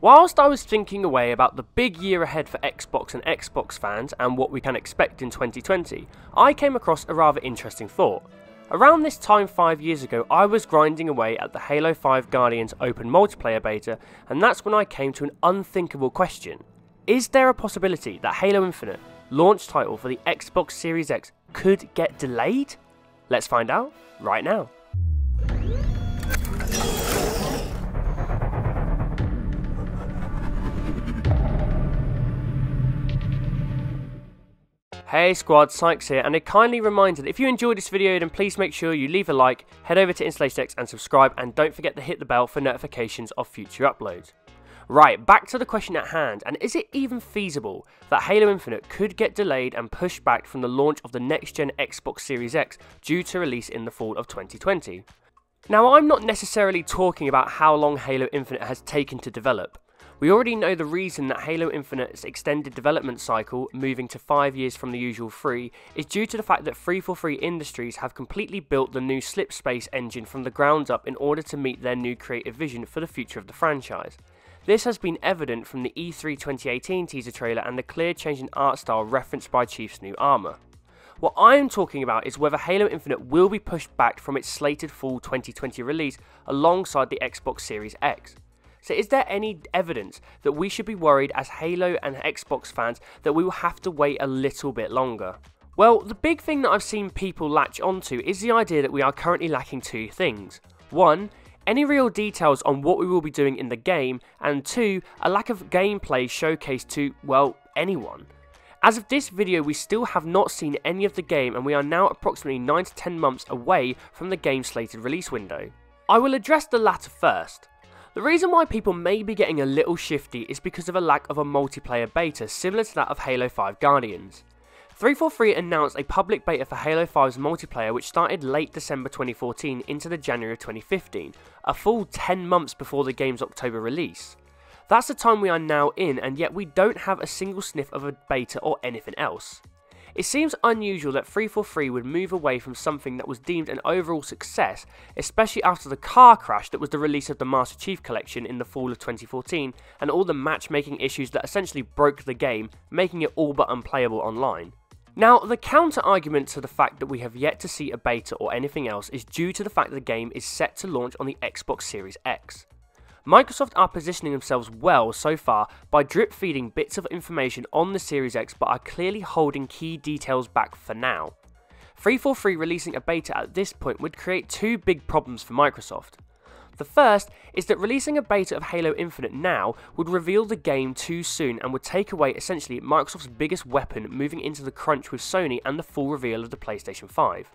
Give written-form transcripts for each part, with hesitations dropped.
Whilst I was thinking away about the big year ahead for Xbox and Xbox fans and what we can expect in 2020, I came across a rather interesting thought. Around this time 5 years ago, I was grinding away at the Halo 5 Guardians open multiplayer beta, and that's when I came to an unthinkable question. Is there a possibility that Halo Infinite, launch title for the Xbox Series X, could get delayed? Let's find out right now. Hey squad, Sykes here, and a kindly reminder that if you enjoyed this video then please make sure you leave a like, head over to InstallationX and subscribe, and don't forget to hit the bell for notifications of future uploads. Right, back to the question at hand, and is it even feasible that Halo Infinite could get delayed and pushed back from the launch of the next-gen Xbox Series X due to release in the fall of 2020? Now, I'm not necessarily talking about how long Halo Infinite has taken to develop. We already know the reason that Halo Infinite's extended development cycle, moving to 5 years from the usual 3, is due to the fact that 343 Industries have completely built the new Slipspace engine from the ground up in order to meet their new creative vision for the future of the franchise. This has been evident from the E3 2018 teaser trailer and the clear change in art style referenced by Chief's new armour. What I am talking about is whether Halo Infinite will be pushed back from its slated fall 2020 release alongside the Xbox Series X. So is there any evidence that we should be worried as Halo and Xbox fans that we will have to wait a little bit longer? Well, the big thing that I've seen people latch onto is the idea that we are currently lacking two things. One, any real details on what we will be doing in the game, and two, a lack of gameplay showcased to, well, anyone. As of this video, we still have not seen any of the game, and we are now approximately 9 to 10 months away from the game's slated release window. I will address the latter first. The reason why people may be getting a little shifty is because of a lack of a multiplayer beta similar to that of Halo 5 Guardians. 343 announced a public beta for Halo 5's multiplayer which started late December 2014 into the January of 2015, a full 10 months before the game's October release. That's the time we are now in, and yet we don't have a single sniff of a beta or anything else. It seems unusual that 343 would move away from something that was deemed an overall success, especially after the car crash that was the release of the Master Chief Collection in the fall of 2014 and all the matchmaking issues that essentially broke the game, making it all but unplayable online. Now, the counter argument to the fact that we have yet to see a beta or anything else is due to the fact that the game is set to launch on the Xbox Series X. Microsoft are positioning themselves well so far by drip feeding bits of information on the Series X, but are clearly holding key details back for now. 343 releasing a beta at this point would create two big problems for Microsoft. The first is that releasing a beta of Halo Infinite now would reveal the game too soon and would take away essentially Microsoft's biggest weapon moving into the crunch with Sony and the full reveal of the PlayStation 5.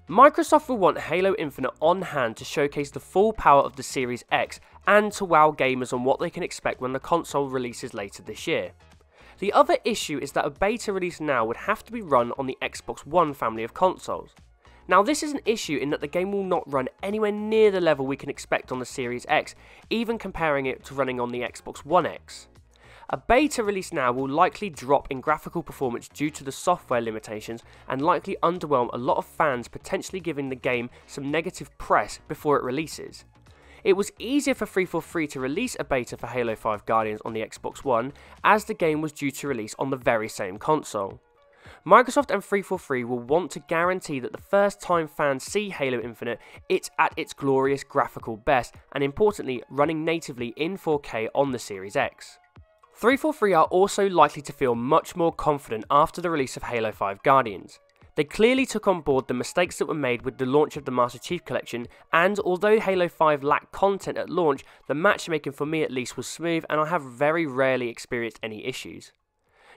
Microsoft will want Halo Infinite on hand to showcase the full power of the Series X and to wow gamers on what they can expect when the console releases later this year. The other issue is that a beta release now would have to be run on the Xbox One family of consoles. Now, this is an issue in that the game will not run anywhere near the level we can expect on the Series X, even comparing it to running on the Xbox One X. A beta release now will likely drop in graphical performance due to the software limitations and likely underwhelm a lot of fans, potentially giving the game some negative press before it releases. It was easier for 343 to release a beta for Halo 5 Guardians on the Xbox One, as the game was due to release on the very same console. Microsoft and 343 will want to guarantee that the first time fans see Halo Infinite, it's at its glorious graphical best, and importantly, running natively in 4K on the Series X. 343 are also likely to feel much more confident after the release of Halo 5 Guardians. They clearly took on board the mistakes that were made with the launch of the Master Chief Collection, and although Halo 5 lacked content at launch, the matchmaking for me at least was smooth and I have very rarely experienced any issues.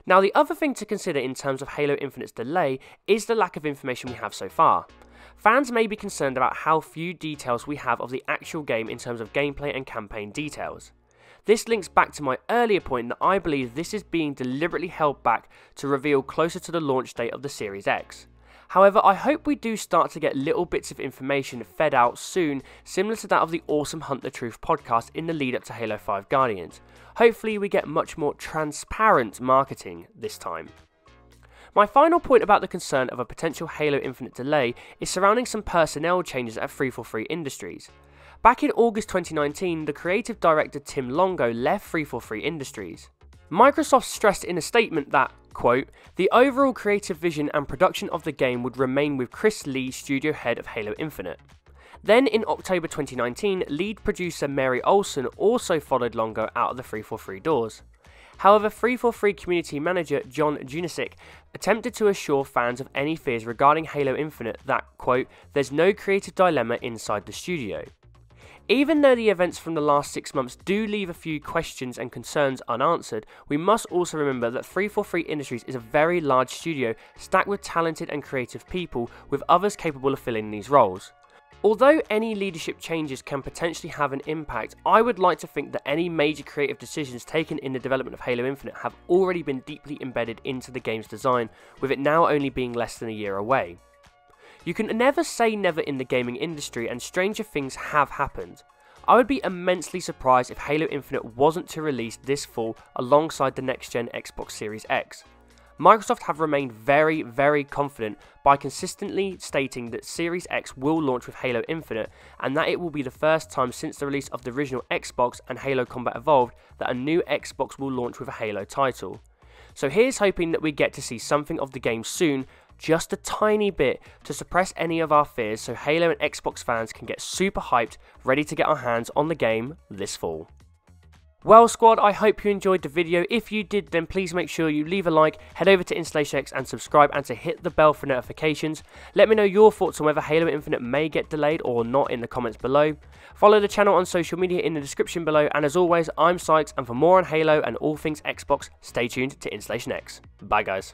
Now, the other thing to consider in terms of Halo Infinite's delay is the lack of information we have so far. Fans may be concerned about how few details we have of the actual game in terms of gameplay and campaign details. This links back to my earlier point that I believe this is being deliberately held back to reveal closer to the launch date of the Series X. However, I hope we do start to get little bits of information fed out soon, similar to that of the awesome Hunt the Truth podcast in the lead up to Halo 5 Guardians. Hopefully we get much more transparent marketing this time. My final point about the concern of a potential Halo Infinite delay is surrounding some personnel changes at 343 Industries. Back in August 2019, the creative director Tim Longo left 343 Industries. Microsoft stressed in a statement that, quote, the overall creative vision and production of the game would remain with Chris Lee, studio head of Halo Infinite. Then in October 2019, lead producer Mary Olsen also followed Longo out of the 343 doors. However, 343 community manager John Junisic attempted to assure fans of any fears regarding Halo Infinite that, quote, there's no creative dilemma inside the studio. Even though the events from the last 6 months do leave a few questions and concerns unanswered, we must also remember that 343 Industries is a very large studio stacked with talented and creative people, with others capable of filling these roles. Although any leadership changes can potentially have an impact, I would like to think that any major creative decisions taken in the development of Halo Infinite have already been deeply embedded into the game's design, with it now only being less than a year away. You can never say never in the gaming industry, and stranger things have happened. I would be immensely surprised if Halo Infinite wasn't to release this fall alongside the next-gen Xbox Series X. Microsoft have remained very confident by consistently stating that Series X will launch with Halo Infinite, and that it will be the first time since the release of the original Xbox and Halo Combat Evolved that a new Xbox will launch with a Halo title. So here's hoping that we get to see something of the game soon, just a tiny bit, to suppress any of our fears so Halo and Xbox fans can get super hyped, ready to get our hands on the game this fall. Well squad, I hope you enjoyed the video. If you did, then please make sure you leave a like, head over to InstallationX and subscribe, and to hit the bell for notifications. Let me know your thoughts on whether Halo Infinite may get delayed or not in the comments below. Follow the channel on social media in the description below, and as always, I'm Sykes, and for more on Halo and all things Xbox, stay tuned to InstallationX. Bye guys.